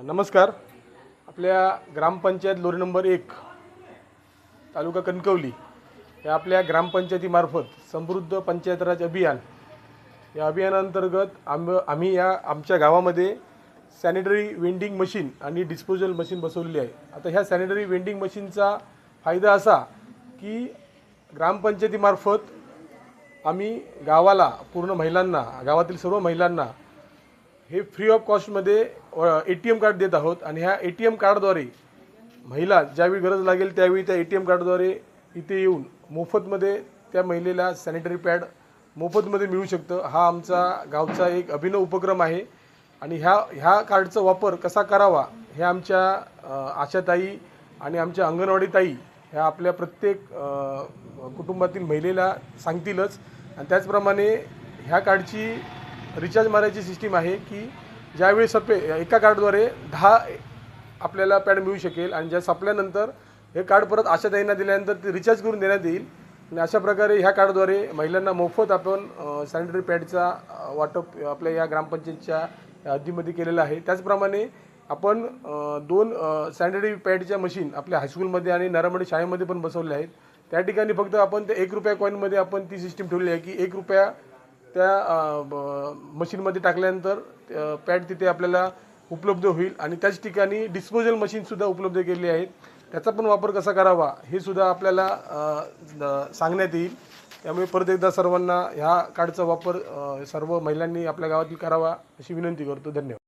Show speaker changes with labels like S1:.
S1: नमस्कार. आपल्या ग्रामपंचायत लोरी नंबर 1 तालुका कणकवली या आपल्या ग्रामपंचायतीमार्फत समृद्ध पंचायत राज अभियान या अभियानांतर्गत आम्ही आमच्या गावामध्ये सॅनिटरी वेंडिंग मशीन आणि डिस्पोजल मशीन बसवलेली आहे. आता ह्या सॅनिटरी वेंडिंग मशीनचा फायदा असा की ग्रामपंचायतीमार्फत आम्ही गावाला पूर्ण महिलांना, गावातील सर्व महिलांना हे फ्री ऑफ कॉस्टमध्ये ATM कार्ड देत आहोत. आणि ह्या ATM कार्डद्वारे महिला ज्यावेळी गरज लागेल त्यावेळी त्या ATM कार्डद्वारे इथे येऊन मोफतमध्ये त्या महिलेला सॅनिटरी पॅड मोफतमध्ये मिळू शकतं. हा आमचा गावचा एक अभिनव उपक्रम आहे. आणि ह्या कार्डचा वापर कसा करावा हे आमच्या आशाताई आणि आमच्या अंगणवाडी ताई ह्या आपल्या प्रत्येक कुटुंबातील महिलेला सांगतीलच. आणि त्याचप्रमाणे ह्या कार्डची रिचार्ज मारायची सिस्टीम आहे की ज्यावेळी एका कार्डद्वारे 10 आपल्याला पॅड मिळू शकेल आणि ज्या संपल्यानंतर हे कार्ड परत आशाताईंना दिल्यानंतर ते रिचार्ज करून देण्यात येईल. आणि अशा प्रकारे ह्या कार्डद्वारे महिलांना मोफत आपण सॅनिटरी पॅडचा वाटप आपल्या या ग्रामपंचायतच्या हद्दीमध्ये केलेलं आहे. त्याचप्रमाणे आपण 2 सॅनिटरी पॅडच्या मशीन आपल्या हायस्कूलमध्ये आणि नरामडी शाळेमध्ये पण बसवले आहेत. त्या ठिकाणी फक्त आपण त्या 1 रुपया कॉईनमध्ये आपण ती सिस्टीम ठेवली आहे की 1 रुपया त्या मशीनमध्ये टाकल्यानंतर पॅड तिथे आपल्याला उपलब्ध होईल. आणि त्याच ठिकाणी डिस्पोजल मशीनसुद्धा उपलब्ध केली आहेत. त्याचा पण वापर कसा करावा हे सुद्धा आपल्याला सांगण्यात येईल. त्यामुळे परत एकदा सर्वांना ह्या कार्डचा वापर सर्व महिलांनी आपल्या गावातील करावा अशी विनंती करतो. धन्यवाद.